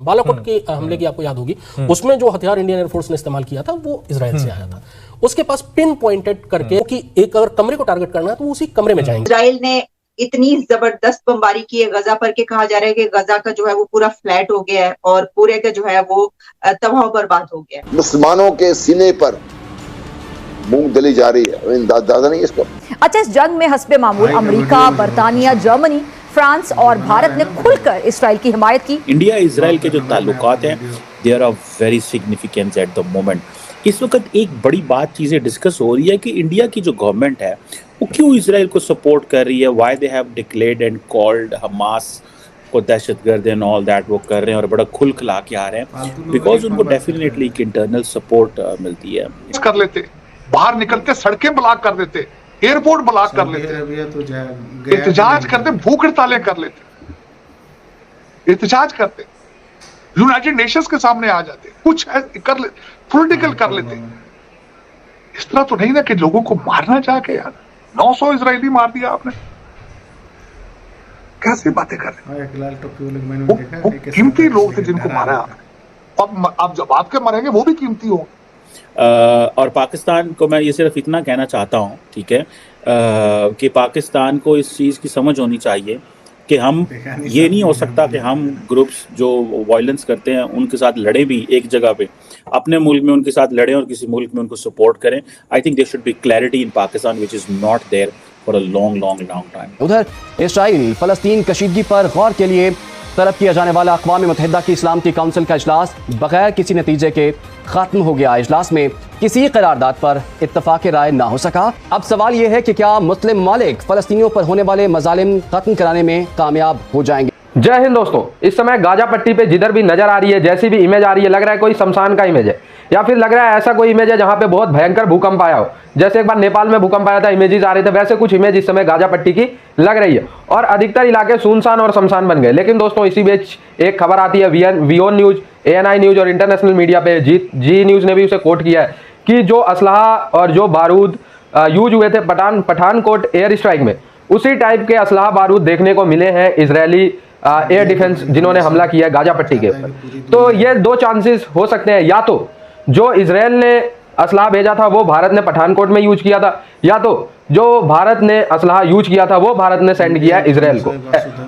बालाकोट के हमले की आपको याद होगी, उसमें जो हथियार इंडियन एयरफोर्स ने इस्तेमाल किया था वो इजराइल से आया था। उसके पास पिन पॉइंटेड करके कि एक अगर कमरे को टारगेट करना है तो वो उसी कमरे में जाएंगे। इजराइल ने इतनी जबरदस्त बमबारी की है गजा पर के कहा जा रहा है कि गजा का जो है वो पूरा फ्लैट हो गया है और पूरे का जो है वो तबाह बर्बाद हो गया है। मुसलमानों के सीने पर मूंग दली जा रही है, दादा नहीं इसको। अच्छा, इस जंग में हस्बे मामूल अमेरिका, बरतानिया, जर्मनी, फ्रांस और भारत ने खुलकर इसराइल की हिमायत की। इंडिया इजराइल के जो ताल्लुकात हैं they are very significant at the moment. इस वक्त एक बड़ी बात चीज़ें डिस्कस हो रही है कि इंडिया की जो गवर्नमेंट है वो क्यों इजराइल को सपोर्ट कर रही है, why they have declared and called Hamas को दहशतगर्द एंड ऑल दैट वो कर रहे हैं और बड़ा खुल खिला के आ रहे हैं, बिकॉज उनको डेफिनेटली एक इंटरनल सपोर्ट मिलती है। कर लेते, बाहर निकलते सड़कें ब्लॉक कर देते, एयरपोर्ट ब्लॉक कर लेते, एहतजाज करते, भूख हड़तालें कर लेते, एहतजाज करते, यूनाइटेड नेशंस के सामने आ जाते, कुछ कर ले, पॉलिटिकल कर लेते। इस तरह तो नहीं ना कि लोगों को मारना चाह के यार 900 इजरायली मार दिया आपने, कैसे बातें कर रहे हैं? वो कीमती लोग थे जिनको मारा आपने, और आप जब आपके मरेंगे वो भी कीमती होंगे। और पाकिस्तान को मैं ये सिर्फ इतना कहना चाहता हूँ, ठीक है, कि पाकिस्तान को इस चीज़ की समझ होनी चाहिए कि हम ये नहीं हो सकता कि हम ग्रुप्स जो वायलेंस करते हैं उनके साथ लड़े भी एक जगह पे, अपने मुल्क में उनके साथ लड़ें और किसी मुल्क में उनको सपोर्ट करें। I think there should be clarity in Pakistan which is not there for a long time. उधर इसराइल फलस्तीन कशीदगी पर गौर के लिए तलब किया जाने वाला अक़वाम मुत्तहिदा की सलामती काउंसिल का इजलास बगैर किसी नतीजे के खत्म हो गया। इजलास में किसी करारदाद पर इत्तफाक राय ना हो सका। अब सवाल यह है कि क्या मुस्लिम ममालिक फलस्तीनियों पर होने वाले मजालिम खत्म कराने में कामयाब हो जाएंगे। जय हिंद दोस्तों, इस समय गाजा पट्टी पे जिधर भी नजर आ रही है, जैसी भी इमेज आ रही है, लग रहा है कोई शमशान का इमेज है, या फिर लग रहा है ऐसा कोई इमेज है जहां पे बहुत भयंकर भूकंप आया हो। जैसे एक बार नेपाल में भूकंप आया था, इमेजेस आ रहे थे, वैसे कुछ इमेज इस समय गाजा पट्टी की लग रही है और अधिकतर इलाके सुनसान और शमशान बन गए। लेकिन दोस्तों इसी बीच एक खबर आती है वीओन न्यूज, ANI न्यूज और इंटरनेशनल मीडिया पे जी न्यूज ने भी उसे कोट किया है कि जो असलहा और जो बारूद यूज हुए थे पठानकोट एयर स्ट्राइक में, उसी टाइप के असलहा बारूद देखने को मिले हैं इजरायली एयर डिफेंस जिन्होंने हमला किया है गाजा पट्टी के ऊपर। तो ये दो चांसेस हो सकते हैं, या तो जो इजराइल ने असलहा भेजा था वो भारत ने पठानकोट में यूज किया था, या तो जो भारत ने असलहा यूज किया था वो भारत ने सेंड किया है इजराइल को,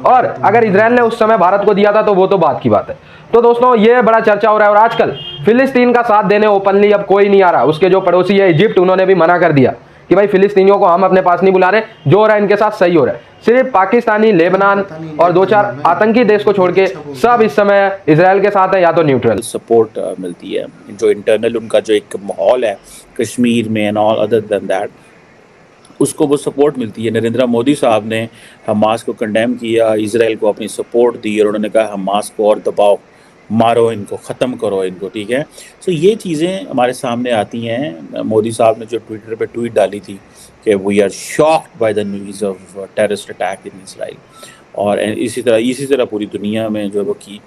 और अगर इजराइल ने उस समय भारत को दिया था तो वो तो बात की बात है। तो दोस्तों ये बड़ा चर्चा हो रहा है और आजकल फिलिस्तीन का साथ देने ओपनली अब कोई नहीं आ रहा। उसके जो पड़ोसी है इजिप्ट, उन्होंने भी मना कर दिया कि भाई फिलिस्तीनियों को हम अपने पास नहीं बुला रहे, जो हो रहा है इनके साथ सही हो रहा है। सिर्फ पाकिस्तानी, लेबनान और 2-4 आतंकी देश को छोड़ के सब इस समय इजराइल के साथ है या तो न्यूट्रल। सपोर्ट मिलती है, जो इंटरनल उनका जो एक माहौल है कश्मीर में and all other than that, उसको वो सपोर्ट मिलती है। नरेंद्र मोदी साहब ने हमास को कंडेम किया, इजराइल को अपनी सपोर्ट दी और उन्होंने कहा हमास को और दबाओ, मारो इनको, ख़त्म करो इनको, ठीक है। सो ये चीज़ें हमारे सामने आती हैं। मोदी साहब ने जो ट्विटर पे ट्वीट डाली थी कि we are shocked by the news of terrorist attack in Israel, और इसी तरह पूरी दुनिया में जो है वो की,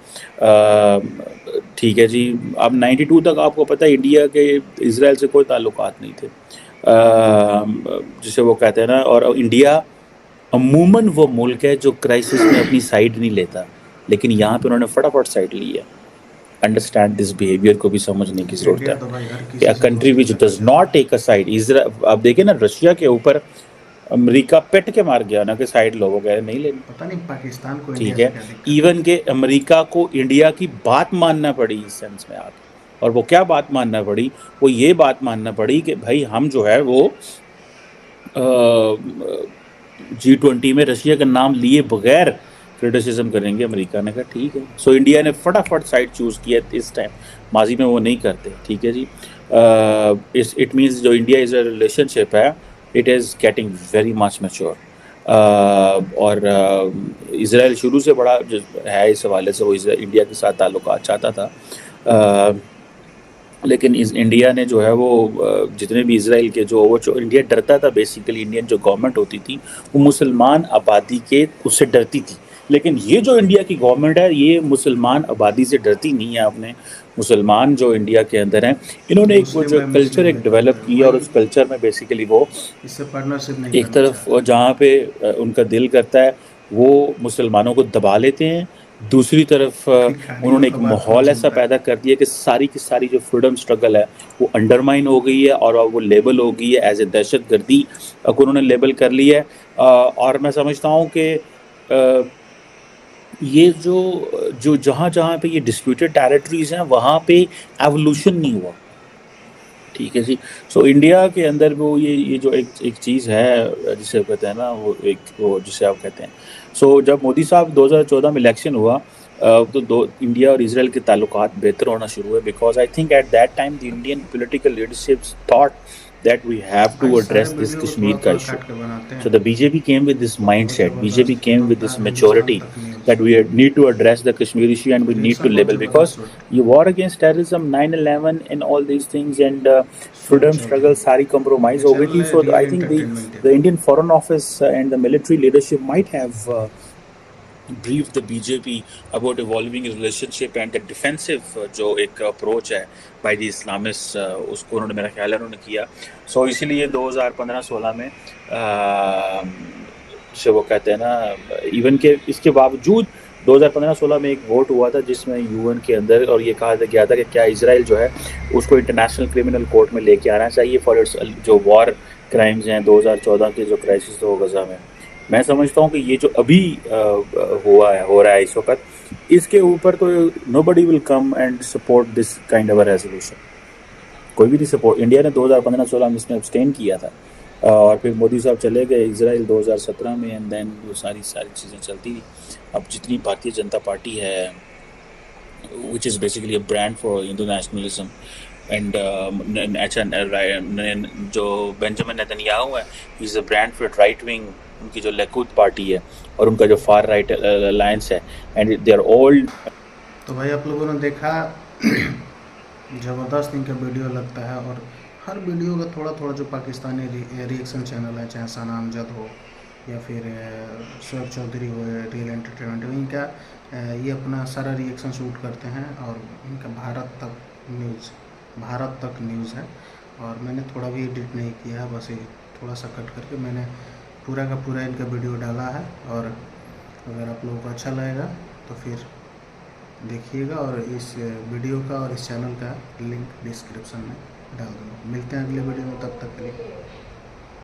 ठीक है जी। अब 92 तक आपको पता है इंडिया के इसराइल से कोई ताल्लुकात नहीं थे, जिसे वो कहते हैं ना, और इंडिया अमूमन वो मुल्क है जो क्राइसिस में अपनी साइड नहीं लेता, लेकिन यहाँ पे उन्होंने फटाफट साइड ली है। अंडरस्टैंड दिस बिहेवियर को भी समझने की ज़रूरत है कि a country which does not take a side. आप देखिए ना, रशिया के ऊपर अमेरिका पेट के मार गया ना कि साइड लोगों कह नहीं लेनी, पता नहीं पाकिस्तान को, ठीक है। इवन के अमेरिका को इंडिया की बात मानना पड़ी इस सेंस में आके, और वो क्या बात मानना पड़ी, वो ये बात मानना पड़ी कि भाई हम जो है वो G20 में रशिया का नाम लिए बगैर क्रिटिसिज्म करेंगे। अमेरिका ने कहा ठीक है। सो इंडिया ने फटाफट साइड चूज़ किया इस टाइम, माजी में वो नहीं करते, ठीक है जी। इट मीन्स जो इंडिया इज़ रिलेशनशिप है it is getting very much mature, और इसराइल शुरू से बड़ा जो है इस हवाले से वो इंडिया के साथ ताल्लुकात चाहता था, लेकिन इंडिया ने जो है वो जितने भी इसराइल के जो इंडिया डरता था, बेसिकली इंडियन जो गवर्नमेंट होती थी वो मुसलमान आबादी के उससे डरती थी, लेकिन ये जो इंडिया की गवर्नमेंट है ये मुसलमान आबादी से डरती नहीं है। अपने मुसलमान जो इंडिया के अंदर हैं, इन्होंने एक वो जो कल्चर एक डेवलप किया, और उस कल्चर में बेसिकली वो एक तरफ जहाँ पे उनका दिल करता है वो मुसलमानों को दबा लेते हैं, दूसरी तरफ उन्होंने एक माहौल ऐसा पैदा कर दिया कि सारी की सारी जो फ्रीडम स्ट्रगल है वो अंडरमाइन हो गई है और वो लेबल हो गई है एज ए दहशतगर्दी को उन्होंने लेबल कर लिया है। और मैं समझता हूँ कि ये जो जहाँ जहाँ पे ये डिस्प्यूटेड टेरिटरीज हैं वहाँ पे एवोल्यूशन नहीं हुआ, ठीक है जी। सो इंडिया के अंदर वो ये जो एक चीज़ है जिसे कहते हैं ना वो जिसे आप कहते हैं, सो जब मोदी साहब 2014 में इलेक्शन हुआ तो इंडिया और इसराइल के ताल्लुकात बेहतर होना शुरू हुए, because I think at that time the Indian political leadership thought that we have to address this Kashmir ka issue. So the BJP came with this mindset, BJP came with this maturity that we need to address the Kashmir issue and we need to label, because you war against terrorism, 9/11 and all these things and freedom struggle sari compromise ho gayi thi. So I think the Indian Foreign Office and the military leadership might have briefed the BJP about evolving relationship and the defensive जो एक approach है by the Islamists उसको उन्होंने मेरा ख्याल है उन्होंने किया। सो इसीलिए 2015-16 में से वो कहते हैं ना इवन के इसके बावजूद 2015-16 में एक वोट हुआ था जिसमें यूएन के अंदर और ये कहा गया था कि क्या इजराइल जो है उसको इंटरनेशनल क्रिमिनल कोर्ट में लेके आना चाहिए फॉर इट्स जो वॉर क्राइम्स हैं 2014 के जो क्राइसिस हो गजा में। मैं समझता हूँ कि ये जो अभी हो रहा है इस वक्त, इसके ऊपर तो nobody will come and support this kind of a resolution, कोई भी नहीं सपोर्ट। इंडिया ने 2015-16 में इसमें अब्सटेन किया था और फिर मोदी साहब चले गए इजराइल 2017 में एंड देन वो सारी चीज़ें चलती थी। अब जितनी भारतीय जनता पार्टी है which is basically a brand for Hindu nationalism and जो बेंजामिन नेतन्याहू है he is a brand for right wing, उनकी जो लिकुद पार्टी है और उनका जो फार राइट अलायंस है एंड दे आर ऑल। तो भाई आप लोगों ने देखा ज़बरदस्त इनका वीडियो लगता है और हर वीडियो का थोड़ा थोड़ा जो पाकिस्तानी रिएक्शन चैनल है चाहे सना अमजद हो या फिर शोएब चौधरी हो रियल एंटरटेनमेंट हो, इनका ये अपना सारा रिएक्शन शूट करते हैं और इनका भारत तक न्यूज़ है और मैंने थोड़ा भी एडिट नहीं किया है, बस ये थोड़ा सा कट करके मैंने पूरा का पूरा इनका वीडियो डाला है। और अगर आप लोगों को अच्छा लगेगा तो फिर देखिएगा और इस वीडियो का और इस चैनल का लिंक डिस्क्रिप्शन में डाल दूँगा। मिलते हैं अगले वीडियो में, तब तक के लिए।